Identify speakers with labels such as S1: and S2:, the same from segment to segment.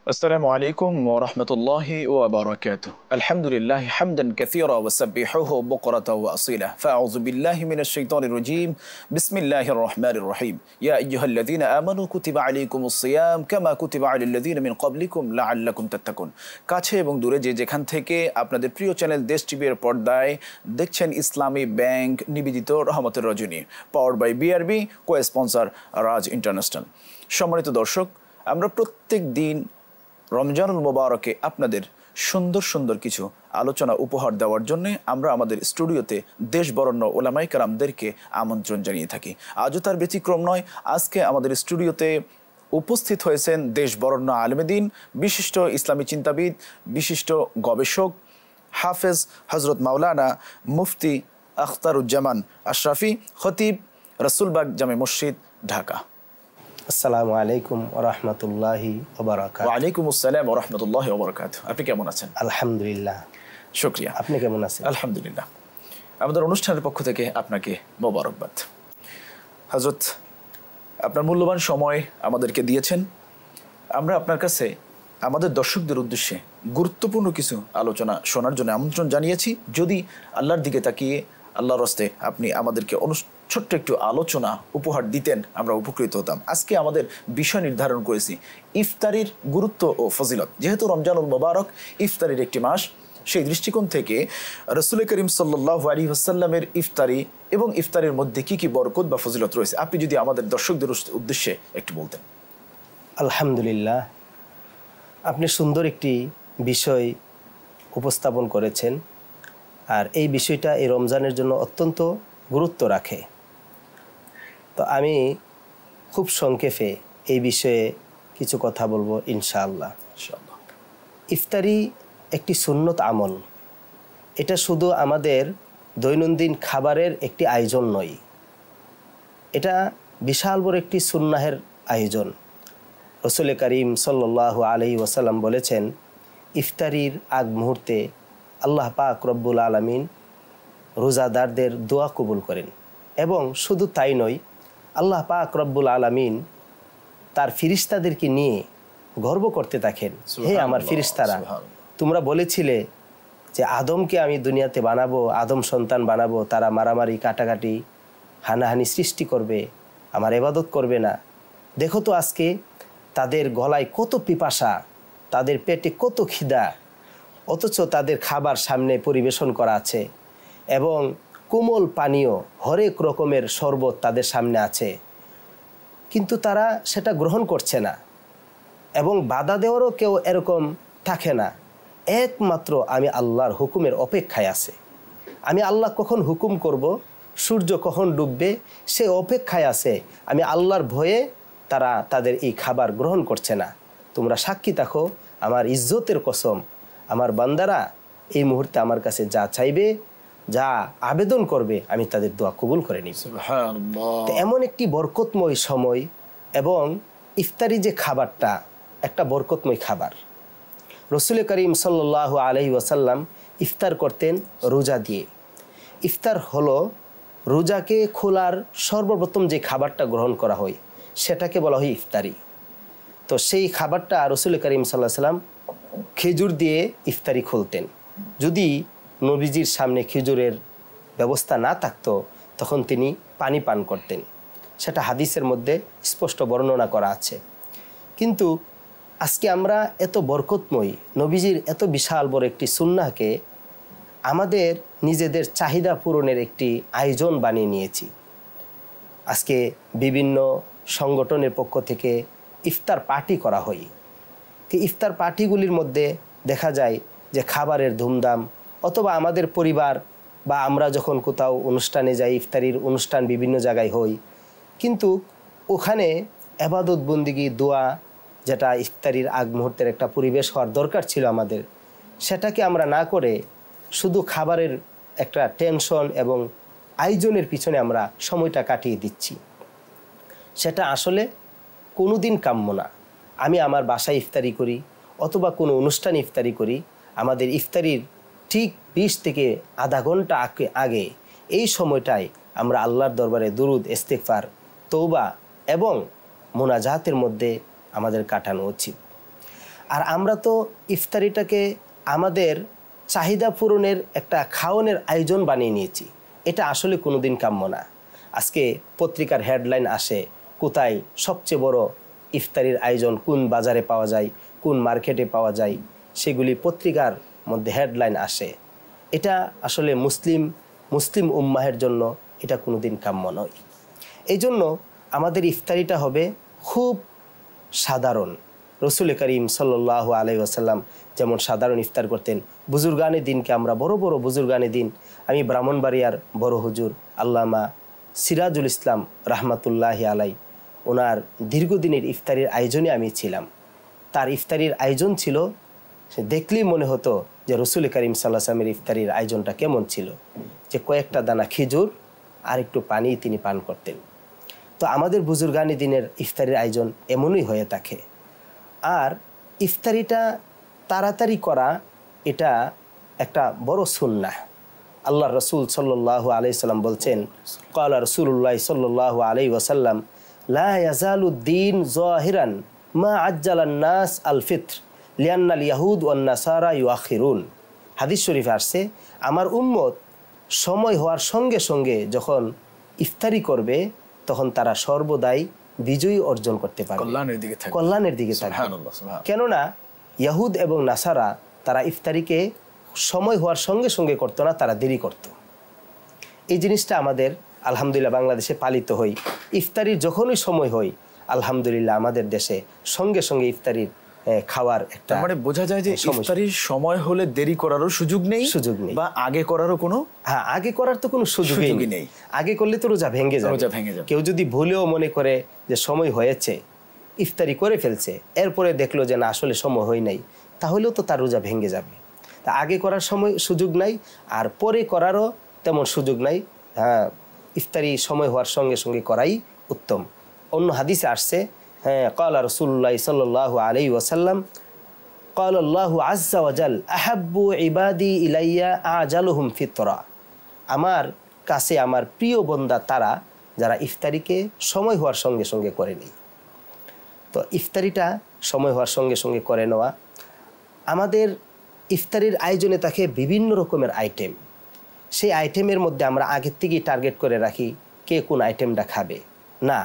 S1: السلام عليكم ورحمة الله وبركاته. الحمد لله حمدا كثيرا وسبحوه بكرة وأصيلا. فأعوذ بالله من الشيطان الرجيم. بسم الله الرحمن الرحيم. يا أيها الذين آمنوا كتب عليكم الصيام كما كتب على الذين من قبلكم لعلكم تتقون. কাছে এবং দূরে যে যেখান থেকে আপনাদের প্রিয় চ্যানেল দেশ টিভির পর্দায় দেখছেন ইসলামী ব্যাংক নিবেদিত রহমতের রজনী, power by BRB, co sponsor Raj international. সম্মানিত দর্শক, আমরা প্রত্যেক দিন রমজানুল মোবারকে আপনাদের সুন্দর সুন্দর কিছু আলোচনা উপহার দেওয়ার জন্য আমরা আমাদের স্টুডিওতে দেশ বরেণ্য ওলামায়ে কেরামদেরকে আমন্ত্রণ জানিয়ে থাকি। আজও তার ব্যতিক্রম নয়। আজকে আমাদের স্টুডিওতে উপস্থিত হয়েছেন দেশ বরেণ্য আলেমে দ্বীন, বিশিষ্ট ইসলামী চিন্তাবিদ, বিশিষ্ট গবেষক হাফেজ হজরত মাওলানা মুফতি আখতারুজ্জামান আশরাফি, খতিব, রসুলবাগ জামে মসজিদ, ঢাকা।
S2: আসসালামু আলাইকুম ওয়া রাহমাতুল্লাহি ওয়া বারাকাতুহু।
S1: ওয়া আলাইকুম আসসালাম ওয়া রাহমাতুল্লাহি ওয়া বারাকাতুহু। আপনি কেমন আছেন?
S2: আলহামদুলিল্লাহ।
S1: শুকরিয়া।
S2: আপনি কেমন আছেন?
S1: আলহামদুলিল্লাহ। আমাদের অনুষ্ঠানের পক্ষ থেকে আপনাকে মোবারকবাদ। হযরত, আপনার মূল্যবান সময় আমাদেরকে দিয়েছেন। আমরা আপনার কাছে আমাদের দর্শকদের উদ্দেশ্যে গুরুত্বপূর্ণ কিছু আলোচনা শোনার জন্য আমন্ত্রণ জানিয়েছি। যদি আল্লাহর দিকে তাকিয়ে আল্লাহর রাস্তে আপনি আমাদেরকে ছোট্ট একটু আলোচনা উপহার দিতেন, আমরা উপকৃত হতাম। আজকে আমাদের বিষয় নির্ধারণ করেছি ইফতারির গুরুত্ব ও ফজিলত। যেহেতু রমজানুল মোবারক ইফতারির একটি মাস, সেই দৃষ্টিকোণ থেকে রাসূল করিম সাল্লাল্লাহু আলাইহি ওয়াসাল্লামের ইফতারি এবং ইফতারের মধ্যে কি কি বরকত বা ফজিলত রয়েছে, আপনি যদি আমাদের দর্শকদের উদ্দেশ্যে একটু বলতেন।
S2: আলহামদুলিল্লাহ, আপনি সুন্দর একটি বিষয় উপস্থাপন করেছেন, আর এই বিষয়টা এই রমজানের জন্য অত্যন্ত গুরুত্ব রাখে। তো আমি খুব সংক্ষেপে এই বিষয়ে কিছু কথা বলবো ইনশাআল্লাহ। ইফতারি একটি সুন্নত আমল। এটা শুধু আমাদের দৈনন্দিন খাবারের একটি আয়োজন নয়, এটা বিশাল বড় একটি সুন্নাহের আয়োজন। রাসূল করিম সাল্লাল্লাহু আলাইহি ওয়াসাল্লাম বলেছেন, ইফতারির আগ মুহূর্তে আল্লাহ পাক রব্বুল আলামিন রোজাদারদের দোয়া কবুল করেন। এবং শুধু তাই নয়, আল্লাহ পাক রব্বুল আলামিন তার ফিরিস্তাদেরকে নিয়ে গর্ব করতে থাকেন, হে আমার ফিরিস্তারা, তোমরা বলেছিলে যে আদমকে আমি দুনিয়াতে বানাবো, আদম সন্তান বানাবো, তারা মারামারি, কাটাকাটি, হানাহানি সৃষ্টি করবে, আমার ইবাদত করবে না। দেখো তো আজকে তাদের গলায় কত পিপাসা, তাদের পেটে কত খিদা, অথচ তাদের খাবার সামনে পরিবেশন করা আছে এবং কোমল পানীয়, হরেক রকমের শরবত তাদের সামনে আছে, কিন্তু তারা সেটা গ্রহণ করছে না এবং বাধা দেওয়ারও কেউ এরকম থাকে না। একমাত্র আমি আল্লাহর হুকুমের অপেক্ষায় আছে। আমি আল্লাহ কখন হুকুম করব, সূর্য কখন ডুববে, সে অপেক্ষায় আছে। আমি আল্লাহর ভয়ে তারা তাদের এই খাবার গ্রহণ করছে না। তোমরা সাক্ষী থাকো, আমার ইজ্জতের কসম, আমার বান্দারা এই মুহূর্তে আমার কাছে যা চাইবে, যা আবেদন করবে, আমি তাদের দোয়া কবুল করে নিব। সুবহানাল্লাহ। এমন একটি বরকতময় সময়, এবং ইফতারি যে খাবারটা একটা বরকতময় খাবার। রাসূল করিম সাল্লাল্লাহু আলাইহি ওয়াসাল্লাম ইফতার করতেন রোজা দিয়ে। ইফতার হলো রোজাকে খোলার সর্বপ্রথম যে খাবারটা গ্রহণ করা হয়, সেটাকে বলা হয় ইফতারি। তো সেই খাবারটা রাসূল করিম সাল্লাল্লাহু আলাইহি ওয়াসাল্লাম খেজুর দিয়ে ইফতারি খুলতেন। যদি নবীজির সামনে খেজুরের ব্যবস্থা না থাকতো, তখন তিনি পানি পান করতেন। সেটা হাদিসের মধ্যে স্পষ্ট বর্ণনা করা আছে। কিন্তু আজকে আমরা এত বরকতময় নবীজির এত বিশাল বড় একটি সুন্নাহকে আমাদের নিজেদের চাহিদা পূরণের একটি আয়োজন বানিয়ে নিয়েছি। আজকে বিভিন্ন সংগঠনের পক্ষ থেকে ইফতার পার্টি করা হয়। ইফতার পার্টিগুলির মধ্যে দেখা যায় যে খাবারের ধুমধাম, অথবা আমাদের পরিবার বা আমরা যখন কোথাও অনুষ্ঠানে যাই, ইফতারির অনুষ্ঠান বিভিন্ন জায়গায় হই, কিন্তু ওখানে ইবাদত বন্দেগী, দোয়া, যেটা ইফতারির আগ মুহূর্তের একটা পরিবেশ হওয়ার দরকার ছিল আমাদের, সেটাকে আমরা না করে শুধু খাবারের একটা টেনশন এবং আয়োজনের পিছনে আমরা সময়টা কাটিয়ে দিচ্ছি। সেটা আসলে কোনোদিন কাম্য না। আমি আমার বাসায় ইফতারি করি অথবা কোনো অনুষ্ঠানে ইফতারি করি, আমাদের ইফতারির ঠিক 20 থেকে আধা ঘন্টা আগে এই সময়টায় আমরা আল্লাহর দরবারে দুরুদ, ইস্তিগফার, তওবা এবং মোনাজাতের মধ্যে আমাদের কাটানো উচিত। আর আমরা তো ইফতারিটাকে আমাদের চাহিদা পূরণের একটা খাওয়ানোর আয়োজন বানিয়ে নিয়েছি। এটা আসলে কোনোদিন কাম্য না। আজকে পত্রিকার হেডলাইন আসে কোথায় সবচেয়ে বড় ইফতারির আয়োজন কোন বাজারে পাওয়া যায়, কোন মার্কেটে পাওয়া যায়, সেগুলি পত্রিকার মধ্যে হেডলাইন আসে। এটা আসলে মুসলিম উম্মাহের জন্য এটা কোনোদিন কাম্য নয়। এই জন্য আমাদের ইফতারিটা হবে খুব সাধারণ। রসুল করিম সাল্লাল্লাহু আলাইহি ওয়াসাল্লাম যেমন সাধারণ ইফতার করতেন, বুজুর্গানে দিনকে আমরা বড় বড় বুজুর্গানে দিন, আমি ব্রাহ্মণবাড়িয়ার বড় হুজুর আল্লামা সিরাজুল ইসলাম রাহমাতুল্লাহি আলাই, ওনার দীর্ঘদিনের ইফতারির আয়োজনে আমি ছিলাম। তার ইফতারির আয়োজন ছিল, সে দেখলেই মনে হতো যে রসুল করিম সাল্লাল্লাহু আলাইহি ওয়াসাল্লামের ইফতারির আয়োজনটা কেমন ছিল, যে কয়েকটা দানা খেজুর আর একটু পানি তিনি পান করতেন। তো আমাদের বুজুর্গানি দিনের ইফতারির আয়োজন এমনই হয়ে থাকে। আর ইফতারিটা তাড়াতাড়ি করা এটা একটা বড় সুন্নাহ। আল্লাহ রসুল সাল্লাল্লাহু আলাইহি সাল্লাম বলছেন, ক্বালা রাসূলুল্লাহ সাল্লাল্লাহু আলাইহি ওয়াসাল্লাম লা ইয়াজালুদ্দিন যাহিরান মা আজ্জালান নাস আল ফিত্র লিআন্নাল ইয়াহুদ ওয়ান নাসারা ইউআখিরুন। হাদিস শরীফে আসছে, আমার উম্মত সময় হওয়ার সঙ্গে সঙ্গে যখন ইফতারি করবে তখন তারা সর্বদাই বিজয়ী অর্জন করতে পারবে, কল্যাণের দিকে থাকবে। কেননা ইয়াহুদ এবং নাসারা তারা ইফতারিকে সময় হওয়ার সঙ্গে সঙ্গে করতো না, তারা দেরি করত। এই জিনিসটা আমাদের আলহামদুলিল্লাহ বাংলাদেশে পালিত হই। ইফতারির যখনই সময় হয় আলহামদুলিল্লাহ আমাদের দেশে সঙ্গে সঙ্গে ইফতারির খাওয়ার একটা,
S1: মানে বোঝা যায় যে ইফতারির সময় হলে দেরি করারও সুযোগ নেই বা আগে করারও কোনো,
S2: হ্যাঁ আগে করার তো কোনো সুযোগই নেই। আগে করলে তো রোজা ভেঙে যাবে। কেউ যদি ভুলেও মনে করে যে সময় হয়েছে, ইফতারি করে ফেলছে, এরপরে দেখলো যে না আসলে সময় হয় নাই, তাহলেও তো তার রোজা ভেঙে যাবে। তা আগে করার সুযোগ নাই, আর পরে করারও তেমন সুযোগ নাই। হ্যাঁ, ইফতারি সময় হওয়ার সঙ্গে সঙ্গে করাই উত্তম। অন্য হাদিসে আসছে, হ্যাঁ, ক্বালা রাসূলুল্লাহ সাল্লাল্লাহু আলাইহি ওয়াসাল্লাম ক্বালা আল্লাহু আযজা ওয়া জাল আহাব্বু ইবাদি ইলাইয়া আজালুহুম ফিতরা। আমার কাছে আমার প্রিয় বান্দা তারা যারা ইফতারিকে সময় হওয়ার সঙ্গে সঙ্গে করে নেয়। তো ইফতারিটা সময় হওয়ার সঙ্গে সঙ্গে করে নেওয়া, আমাদের ইফতারির আয়োজনে থাকে বিভিন্ন রকমের আইটেম। সেই আইটেমের মধ্যে আমরা আগের থেকেই টার্গেট করে রাখি কে কোন আইটেমটা খাবে। না,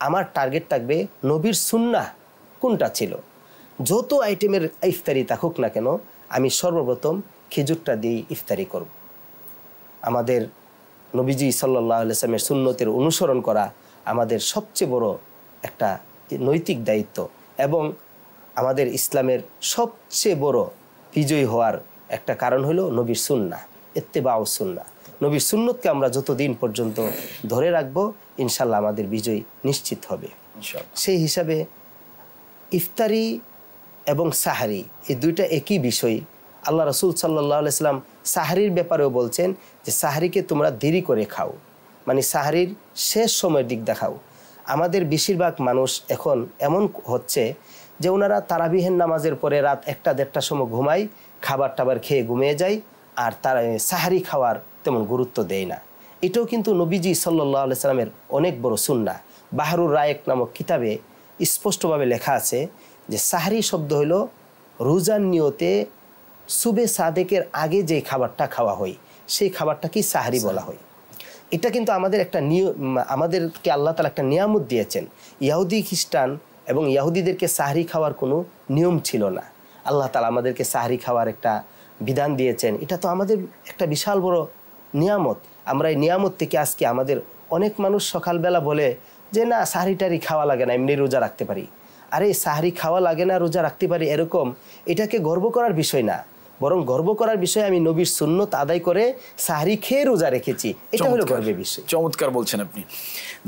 S2: আমার টার্গেট থাকবে নবীর সুন্নাহ কোনটা ছিল। যত আইটেমের ইফতারি থাকুক না কেন, আমি সর্বপ্রথম খেজুরটা দিয়েই ইফতারি করব। আমাদের নবীজি সাল্লাল্লাহু আলাইহি ওয়াসাল্লামের সুন্নতের অনুসরণ করা আমাদের সবচেয়ে বড় একটা নৈতিক দায়িত্ব, এবং আমাদের ইসলামের সবচেয়ে বড় বিজয়ী হওয়ার একটা কারণ হলো নবীর সুন্নাহ, ইত্তেবাউ সুন্নাহ। নবীর সুন্নতকে আমরা যতদিন পর্যন্ত ধরে রাখবো ইনশাল্লাহ আমাদের বিজয় নিশ্চিত হবে। সেই হিসাবে ইফতারি এবং সাহারি এই দুইটা একই বিষয়। আল্লাহ রাসূল সাল্লাল্লাহু আলাইহি ওয়াসাল্লাম সাহারির ব্যাপারেও বলছেন যে সাহারিকে তোমরা দেরি করে খাও, মানে সাহারির শেষ সময়ের দিক দেখাও। আমাদের বেশিরভাগ মানুষ এখন এমন হচ্ছে যে ওনারা তারাবিহের নামাজের পরে রাত 1-1:30টার সময় ঘুমায়, খাবার টাবার খেয়ে ঘুমিয়ে যায়, আর তারা সাহারি খাওয়ার তেমন গুরুত্ব দেয় না। এটাও কিন্তু নবীজি সাল্লাল্লাহু আলাইহি সাল্লামের অনেক বড় সুন্নাহ। বাহরুর রায়েক নামক কিতাবে স্পষ্টভাবে লেখা আছে যে সাহারি শব্দ হলো রোজার নিয়তে সুবে সাদেকের আগে যে খাবারটা খাওয়া হয় সেই খাবারটাকেই সাহারি বলা হয়। এটা কিন্তু আমাদের একটা আমাদেরকে আল্লাহ তাআলা একটা নিয়ামত দিয়েছেন। ইহুদি খ্রিস্টান এবং ইহুদিদেরকে সাহারি খাওয়ার কোনো নিয়ম ছিল না। আল্লাহ তাআলা আমাদেরকে সাহারি খাওয়ার একটা বিধান দিয়েছেন। এটা তো আমাদের একটা বিশাল বড় নিয়ামত। আমরা এই নিয়ামত থেকে আজকে আমাদের অনেক মানুষ সকালবেলা বলে যে না সাহারি টারি খাওয়া লাগে না, এমনি রোজা রাখতে পারি। আরে সাহারি খাওয়া লাগে না, রোজা রাখতে পারি, এরকম এটাকে গর্ব করার বিষয় না, বরং গর্ব করার বিষয় আমি নবীর সুন্নত আদায় করে সাহারি খেয়ে রোজা রেখেছি, এটা হলো গর্বের বিষয়।
S1: চমৎকার বলছেন আপনি।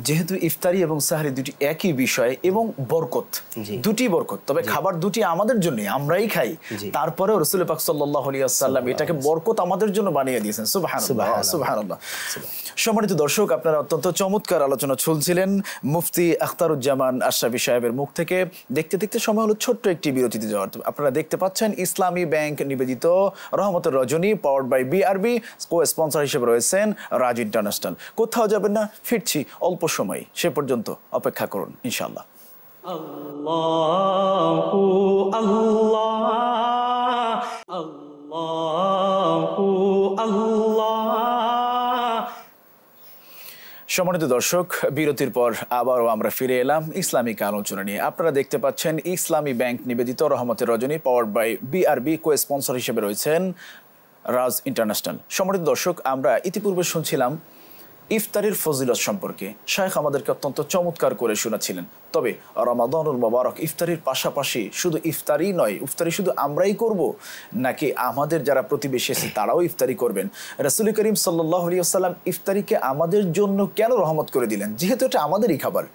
S1: যেহেতু ইফতারি এবং সাহারি দুটি একই বিষয় এবং বরকত, দুটি বরকত, তবে খাবার দুটি আমাদের জন্য, আমরাই খাই, তারপরেও রাসূল পাক সাল্লাল্লাহু আলাইহি ওয়াসাল্লাম এটাকে বরকত আমাদের জন্য বানিয়ে দিয়েছেন। সুবহানাল্লাহ, সুবহানাল্লাহ। সম্মানিত দর্শক, আপনারা অত্যন্ত চমৎকার আলোচনা শুনছিলেন মুফতি আখতারুজ্জামান আশরাফী সাহেবের মুখ থেকে। দেখতে দেখতে সময় হলো ছোট্ট একটি বিরতিতে যাওয়ার। আপনারা দেখতে পাচ্ছেন ইসলামী ব্যাংক নিবেদিত রহমতের রজনী powered by BRB, co sponsor হিসেবে রয়েছেন রাজ ইন্টারন্যাশনাল। কোথাও যাবেন না, ফিরছি অল্প সময়, সে পর্যন্ত অপেক্ষা করুন ইনশাআল্লাহ।
S2: আল্লাহু আল্লাহ, আল্লাহু আল্লাহ।
S1: সম্মানিত দর্শক, বিরতির পর আবারও আমরা ফিরে এলাম ইসলামিক আলোচনা নিয়ে। আপনারা দেখতে পাচ্ছেন ইসলামী ব্যাংক নিবেদিত রহমতের রজনী, powered by BRB. Co sponsor হিসেবে রয়েছেন রাজ ইন্টারন্যাশনাল। সম্মানিত দর্শক, আমরা ইতিপূর্বে শুনছিলাম ইফতারির ফজিলত সম্পর্কে। শায়েখ আমাদেরকে অত্যন্ত চমৎকার করে শোনাচ্ছিলেন। তবে রমাদানুল মোবারক ইফতারির পাশাপাশি শুধু ইফতারি নয়, ইফতারি শুধু আমরাই করব নাকি আমাদের যারা প্রতিবেশী আছে তারাও ইফতারি করবেন? রাসূল করিম সাল্লাল্লাহু আলাইহি ওয়াসাল্লাম ইফতারিকে আমাদের জন্য কেন রহমত করে দিলেন? যেহেতু এটা আমাদেরই খাবার,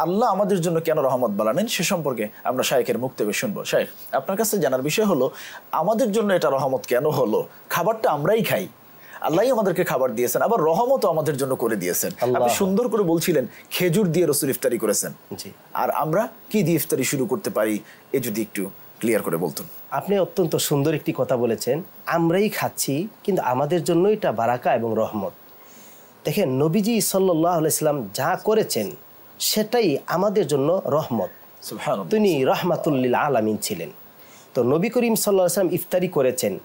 S1: আল্লাহ আমাদের জন্য কেন রহমত বানালেন সে সম্পর্কে আমরা শায়েখের মুখ থেকে শুনবো। শায়েখ, আপনার কাছে জানার বিষয় হলো, আমাদের জন্য এটা রহমত কেন হলো? খাবারটা আমরাই খাই, আল্লাহই আমাদেরকে খাবার দিয়েছেন, আবার রহমতও আমাদের জন্য করে দিয়েছেন। আপনি সুন্দর করে বলছিলেন খেজুর দিয়ে রাসূল ইফতারি করেছেন, আর আমরা কি দিয়ে ইফতারি শুরু করতে পারি, এ যদি একটু ক্লিয়ার করে বলতেন।
S2: আপনি অত্যন্ত সুন্দর একটি কথা বলেছেন। আমরাই খাচ্ছি, কিন্তু আমাদের জন্য এটা বারাকা এবং রহমত। দেখেন, নবীজি সাল্লাল্লাহু আলাইহি সাল্লাম যা করেছেন সেটাই আমাদের জন্য রহমত।
S1: সুবহানাল্লাহ,
S2: তিনি রাহমাতুল লিল আলামিন ছিলেন। তো নবী করিম সাল্লাল্লাহু আলাইহি সাল্লাম ইফতারি করেছেন,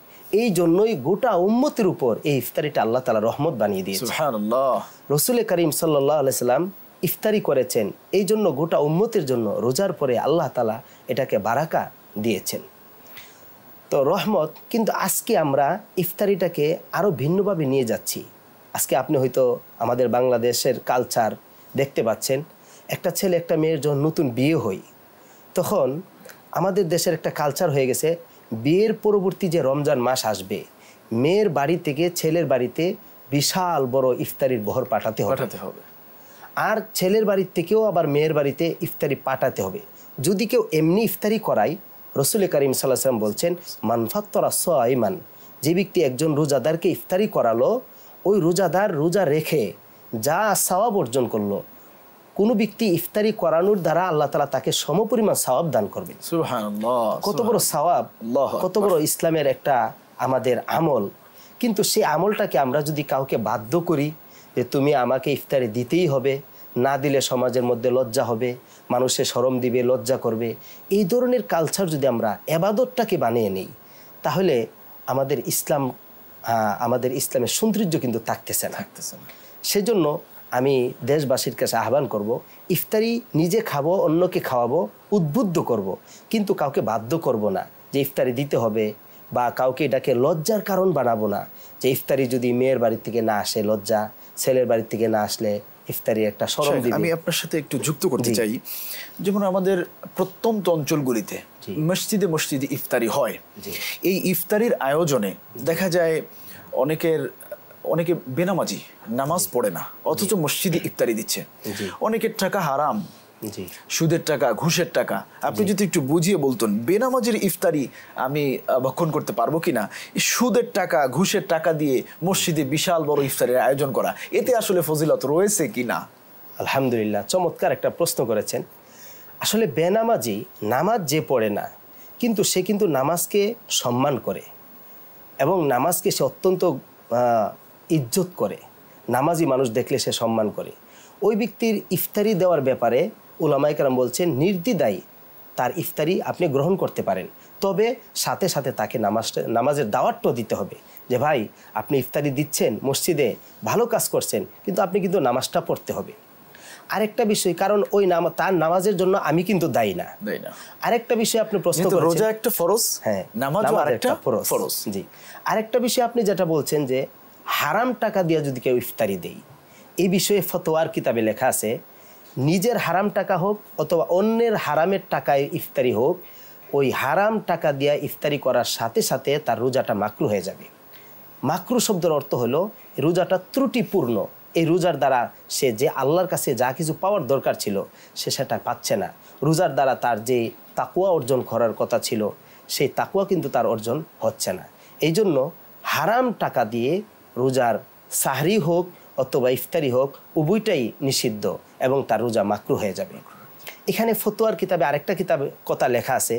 S2: এই জন্যই গোটা উম্মতের উপর এই ইফতারিটা আল্লাহ তাআলা রহমত বানিয়ে দিয়েছেন।
S1: সুবহানাল্লাহ।
S2: রাসূল করিম সাল্লাল্লাহু আলাইহি সাল্লাম ইফতারি করেছেন, এই জন্য গোটা উম্মতের জন্য রোজার পরে আল্লাহ তাআলা এটাকে বারাকা দিয়েছেন। তো রহমত। কিন্তু আজকে আমরা ইফতারিটাকে আরও ভিন্নভাবে নিয়ে যাচ্ছি। আজকে আপনি হয়তো আমাদের বাংলাদেশের কালচার দেখতে পাচ্ছেন, একটা ছেলে একটা মেয়ের যখন নতুন বিয়ে হয়, তখন আমাদের দেশের একটা কালচার হয়ে গেছে, বিয়ের পরবর্তী যে রমজান মাস আসবে, মেয়ের বাড়ি থেকে ছেলের বাড়িতে বিশাল বড় ইফতারির বহর পাঠাতে হবে, আর ছেলের বাড়ির থেকেও আবার মেয়ের বাড়িতে ইফতারি পাঠাতে হবে। যদি কেউ এমনি ইফতারি করায়, রাসূল করিম সাল্লাল্লাহু আলাইহি ওয়াসাল্লাম বলছেন, মান ফাত্তারা সাইমান, যে ব্যক্তি একজন রোজাদারকে ইফতারি করালো, ওই রোজাদার রোজা রেখে যা সওয়াব অর্জন করলো, কোনো ব্যক্তি ইফতারি করানোর দ্বারা আল্লাহ তাআলা তাকে সমপরিমাণ সওয়াব দান করবেন।
S1: সুবহানাল্লাহ,
S2: কত বড় সওয়াব, কত বড় ইসলামের একটা আমাদের আমল। কিন্তু সেই আমলটাকে আমরা যদি কাউকে বাধ্য করি যে তুমি আমাকে ইফতারি দিতেই হবে, না দিলে সমাজের মধ্যে লজ্জা হবে, মানুষে শরম দিবে, লজ্জা করবে, এই ধরনের কালচার যদি আমরা ইবাদতটাকে বানিয়ে নিই, তাহলে আমাদের ইসলামের সৌন্দর্য কিন্তু থাকতেছে না। সেজন্য আমি দেশবাসীর কাছে আহ্বান করব, ইফতারি নিজে খাবো, অন্যকে খাওয়াবো, উদ্বুদ্ধ করব, কিন্তু কাউকে বাধ্য করব না যে ইফতারি দিতে হবে, বা কাউকে এটাকে লজ্জার কারণ বানাবো না যে ইফতারি যদি মেয়ের বাড়ি থেকে না আসে লজ্জা, ছেলের বাড়ি থেকে না আসলে ইফতারি একটা শরম দিবে।
S1: আমি আপনার সাথে একটু যুক্ত করতে চাই, যেমন আমাদের প্রত্যন্ত অঞ্চলগুলিতে মসজিদে মসজিদে ইফতারি হয়। এই ইফতারির আয়োজনে দেখা যায় অনেকে বেনামাজি, নামাজ পড়ে না, অথচ মসজিদে ইফতারি দিচ্ছে। অনেকের টাকা হারাম, সুদের টাকা, ঘুষের টাকা। আপনি যদি একটু বুঝিয়ে বলতেন, বেনামাজির ইফতারি আমি ভক্ষণ করতে পারবো কিনা, সুদের টাকা, ঘুষের টাকা দিয়ে মসজিদে বিশাল বড় ইফতারের আয়োজন করা, এতে আসলে ফজিলত রয়েছে কিনা?
S2: আলহামদুলিল্লাহ, চমৎকার একটা প্রশ্ন করেছেন। আসলে বেনামাজি নামাজ যে পড়ে না, কিন্তু সে কিন্তু নামাজকে সম্মান করে এবং নামাজকে সে অত্যন্ত ইজ্জত করে। নামাজি মানুষ দেখলে সে সম্মান করে। ওই ব্যক্তির ইফতারি দেওয়ার ব্যাপারে উলামায়ে কেরাম বলছেন, নির্দ্বিধায় তার ইফতারি আপনি গ্রহণ করতে পারেন, তবে সাথে সাথে তাকে নামাজের দাওয়াতটাও দিতে হবে যে ভাই আপনি ইফতারি দিচ্ছেন মসজিদে, ভালো কাজ করছেন, কিন্তু আপনি কিন্তু নামাজটা পড়তে হবে। আরেকটা বিষয়, কারণ ওই তার নামাজের জন্য আমি কিন্তু দায়ী না। আরেকটা বিষয় আপনি প্রশ্ন করেছেন,
S1: রোজা একটা ফরজ, হ্যাঁ, নামাজও আরেকটা ফরজ।
S2: জি, আরেকটা বিষয় আপনি যেটা বলছেন যে হারাম টাকা দিয়ে যদি কেউ ইফতারি দেয়, এই বিষয়ে ফতোয়ার কিতাবে লেখা আছে, নিজের হারাম টাকা হোক অথবা অন্যের হারামের টাকায় ইফতারি হোক, ওই হারাম টাকা দিয়ে ইফতারি করার সাথে সাথে তার রোজাটা মাকরু হয়ে যাবে। মাকরু শব্দের অর্থ হলো রোজাটা ত্রুটিপূর্ণ। এই রোজার দ্বারা সে যে আল্লাহর কাছে যা কিছু পাওয়ার দরকার ছিল সে সেটা পাচ্ছে না। রোজার দ্বারা তার যে তাকওয়া অর্জন করার কথা ছিল সেই তাকওয়া কিন্তু তার অর্জন হচ্ছে না। এই জন্য হারাম টাকা দিয়ে রোজার সাহরি হোক অথবা ইফতারি হোক, উভয়টাই নিষিদ্ধ এবং তার রোজা মাকরু হয়ে যাবে। এখানে ফতোয়ার কিতাবে আরেকটা কিতাবে কথা লেখা আছে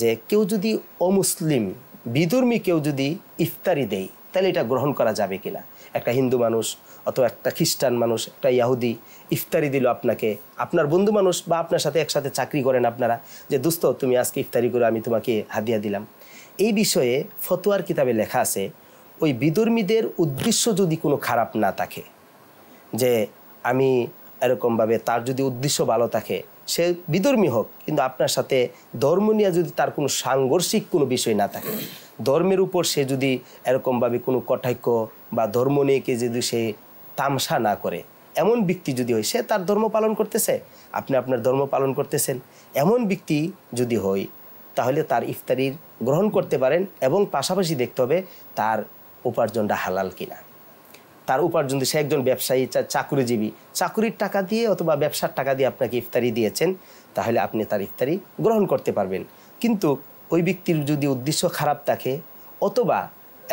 S2: যে কেউ যদি অমুসলিম বিধর্মী কেউ যদি ইফতারি দেয়, তাহলে এটা গ্রহণ করা যাবে কিনা। একটা হিন্দু মানুষ অথবা একটা খ্রিস্টান মানুষ, একটা ইয়াহুদি ইফতারি দিল আপনাকে, আপনার বন্ধু মানুষ বা আপনার সাথে একসাথে চাকরি করেন আপনারা, যে দোস্ত তুমি আজকে ইফতারি করে আমি তোমাকে হাদিয়া দিলাম। এই বিষয়ে ফতোয়ার কিতাবে লেখা আছে, ওই বিধর্মীদের উদ্দেশ্য যদি কোনো খারাপ না থাকে, যে আমি এরকমভাবে তার যদি উদ্দেশ্য ভালো থাকে, সে বিধর্মী হোক, কিন্তু আপনার সাথে ধর্ম নিয়ে যদি তার কোনো সাংঘর্ষিক কোনো বিষয় না থাকে, ধর্মের উপর সে যদি এরকমভাবে কোনো কটাক্ষ বা ধর্ম নিয়ে যদি সে তামসা না করে, এমন ব্যক্তি যদি হয়, সে তার ধর্ম পালন করতেছে, আপনি আপনার ধর্ম পালন করতেছেন, এমন ব্যক্তি যদি হয়, তাহলে তার ইফতারির গ্রহণ করতে পারেন। এবং পাশাপাশি দেখতে হবে তার উপার্জনটা হালাল কিনা। তার উপার্জন, সে একজন ব্যবসায়ী, চাকুরিজীবী, চাকুরির টাকা দিয়ে অথবা ব্যবসার টাকা দিয়ে আপনাকে ইফতারি দিয়েছেন, তাহলে আপনি তার ইফতারি গ্রহণ করতে পারবেন। কিন্তু ওই ব্যক্তির যদি উদ্দেশ্য খারাপ থাকে অথবা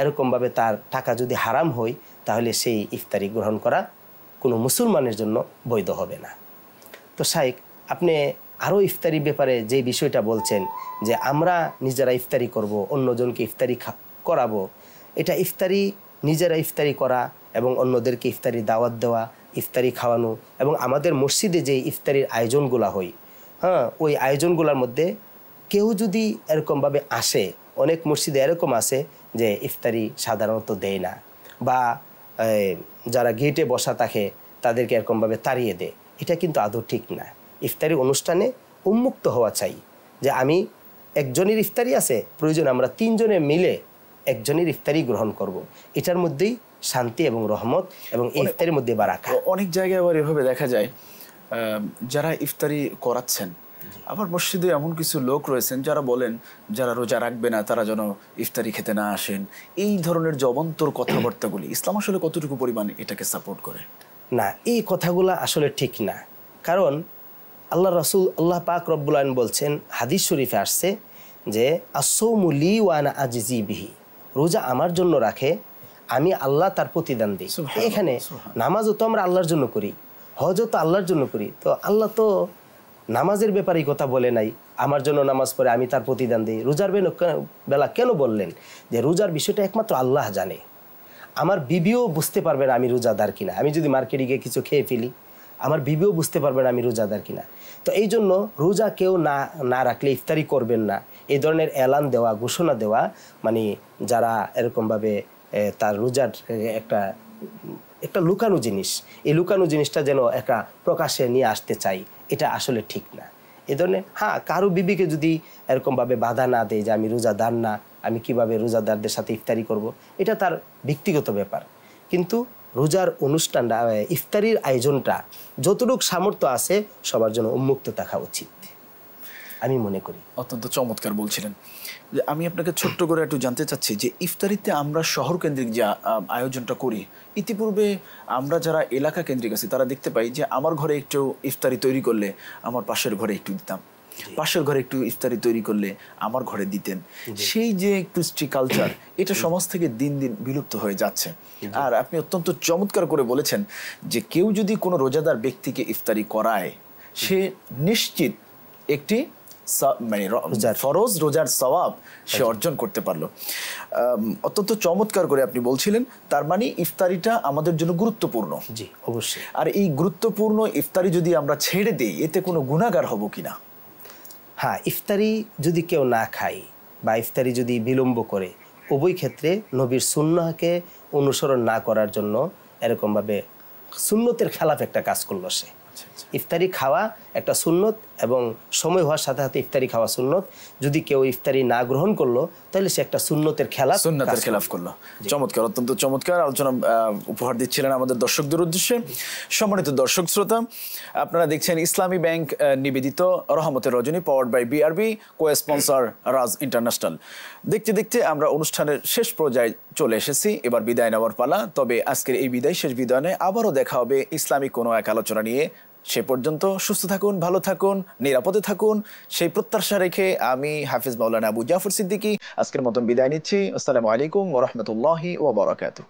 S2: এরকমভাবে তার টাকা যদি হারাম হয়, তাহলে সেই ইফতারি গ্রহণ করা কোনো মুসলমানের জন্য বৈধ হবে না। তো শাইখ, আপনি আরও ইফতারির ব্যাপারে যে বিষয়টা বলছেন, যে আমরা নিজেরা ইফতারি করব, অন্যজনকে ইফতারি করাবো, এটা ইফতারি নিজেরা ইফতারি করা এবং অন্যদেরকে ইফতারি দাওয়াত দেওয়া, ইফতারি খাওয়ানো, এবং আমাদের মসজিদে যে ইফতারির আয়োজনগুলো হয়, হ্যাঁ, ওই আয়োজনগুলোর মধ্যে কেউ যদি এরকমভাবে আসে, অনেক মসজিদে এরকম আছে যে ইফতারি সাধারণত দেয় না, বা যারা গেটে বসা থাকে তাদেরকে এরকমভাবে তাড়িয়ে দেয়, এটা কিন্তু আদৌ ঠিক না। ইফতারি অনুষ্ঠানে উন্মুক্ত হওয়া চাই, যে আমি একজনের ইফতারি আছে, প্রয়োজন আমরা 3 জনে মিলে একজনের ইফতারি গ্রহণ করব। এটার মধ্যেই শান্তি এবং রহমত এবং ইফতারের মধ্যে বারাকা।
S1: অনেক জায়গায় আবার এভাবে দেখা যায়, যারা ইফতারি করাচ্ছেন, আবার মসজিদে এমন কিছু লোক রয়েছেন যারা বলেন যারা রোজা রাখবে না তারা যেন ইফতারি খেতে না আসেন। এই ধরনের যে অবান্তর কথাবার্তাগুলি, ইসলাম আসলে কতটুকু পরিমাণ এটাকে সাপোর্ট করে? না,
S2: এই কথাগুলো আসলে ঠিক না। কারণ আল্লাহ রাসূল, আল্লাহ পাক রব্বুল আলামিন বলছেন, হাদিস শরীফে আসছে যে আসসাউমু লি ওয়া আনা আজজি বিহি, রোজা আমার জন্য রাখে, আমি আল্লাহ তার প্রতিদান দিই। এখানে নামাজও তো আমরা আল্লাহর জন্য করি, হজও তো আল্লাহর জন্য করি, তো আল্লাহ তো নামাজের ব্যাপারে কথা বলে নাই, আমার জন্য নামাজ পড়ে আমি তার প্রতিদান দিই। রোজার বেলা কেন বললেন? যে রোজার বিষয়টা একমাত্র আল্লাহ জানে। আমার বিবিও বুঝতে পারবে না আমি রোজাদার কিনা। আমি যদি মার্কেটে গিয়ে কিছু খেয়ে ফেলি, আমার বিবিও বুঝতে পারবে না আমি রোজাদার কিনা। তো এই জন্য রোজা কেউ না রাখলে ইফতারি করবেন না, এই ধরনের এলান দেওয়া, ঘোষণা দেওয়া, মানে যারা এরকমভাবে তার রোজার একটা লুকানো জিনিস, এই লুকানো জিনিসটা যেন একটা প্রকাশে নিয়ে আসতে চাই, এটা আসলে ঠিক না। এই ধরনের, হ্যাঁ, কারো বিবিকে যদি এরকমভাবে বাধা না দেয় যে আমি রোজাদার না, আমি কিভাবে রোজাদারদের সাথে ইফতারি করব, এটা তার ব্যক্তিগত ব্যাপার। কিন্তু রোজার অনুষ্ঠানটা, ইফতারির আয়োজনটা যতটুকু সামর্থ্য আছে সবার জন্য উন্মুক্ত থাকা উচিত আমি মনে করি।
S1: অত্যন্ত চমৎকার বলছিলেন। আমি আপনাকে ছোট্ট করে একটু জানতে চাচ্ছি যে ইফতারিতে আমরা শহর কেন্দ্রিক যে আয়োজনটা করি, ইতিপূর্বে আমরা যারা এলাকা কেন্দ্রিক আছি তারা দেখতে পাই যে আমার ঘরে একটু ইফতারি তৈরি করলে আমার পাশের ঘরে একটু দিতাম, পাশের ঘরে একটু ইফতারি তৈরি করলে আমার ঘরে দিতেন। সেই যে কৃষ্টি কালচার, এটা সমাজ থেকে দিন দিন বিলুপ্ত হয়ে যাচ্ছে। আর আপনি অত্যন্ত চমৎকার করে বলেছেন যে কেউ যদি কোনো রোজাদার ব্যক্তিকে ইফতারি করায়, সে নিশ্চিত একটি মানে ফরজ রোজার সওয়াব সে অর্জন করতে পারলো। অত্যন্ত চমৎকার করে আপনি বলছিলেন। তার মানে ইফতারিটা আমাদের জন্য গুরুত্বপূর্ণ।
S2: জি, অবশ্যই।
S1: আর এই গুরুত্বপূর্ণ ইফতারি যদি আমরা ছেড়ে দিই, এতে কোনো গুনাহগার হব কিনা?
S2: হ্যাঁ, ইফতারি যদি কেউ না খায় বা ইফতারি যদি বিলম্ব করে, উভয় ক্ষেত্রে নবীর সুন্নাহকে অনুসরণ না করার জন্য এরকমভাবে সুন্নতের খেলাফ একটা কাজ করলো সে। ইফতারি খাওয়া একটা সুন্নত এবং সময় হওয়ার সাথে সাথে ইফতারি খাওয়া সুন্নত। যদি কেউ ইফতারি না গ্রহণ করলো তাহলে সে একটা সুন্নতের খেলাফ করলো।
S1: চমৎকার, অত্যন্ত চমৎকার আলোচনা উপহার দিচ্ছিলেন আমাদের দর্শকদের উদ্দেশ্যে। সম্মানিত দর্শক শ্রোতা, আপনারা দেখছেন ইসলামী ব্যাংক নিবেদিত রহমতের রজনী, powered by BRB, co sponsor Raj international. দেখতে দেখতে আমরা অনুষ্ঠানের শেষ পর্যায়ে চলে এসেছি, এবার বিদায় নেওয়ার পালা। তবে আজকের এই বিদায় শেষ বিদায় নয়, আবারও দেখা হবে ইসলামিক কোনো এক আলোচনা নিয়ে। সে পর্যন্ত সুস্থ থাকুন, ভালো থাকুন, নিরাপদে থাকুন, সেই প্রত্যাশা রেখে আমি হাফিজ মাওলানা আবু জাফর সিদ্দিকী আজকের মতন বিদায় নিচ্ছি। আসসালামু আলাইকুম ওয়া রাহমাতুল্লাহি ওয়া বারাকাতুহু।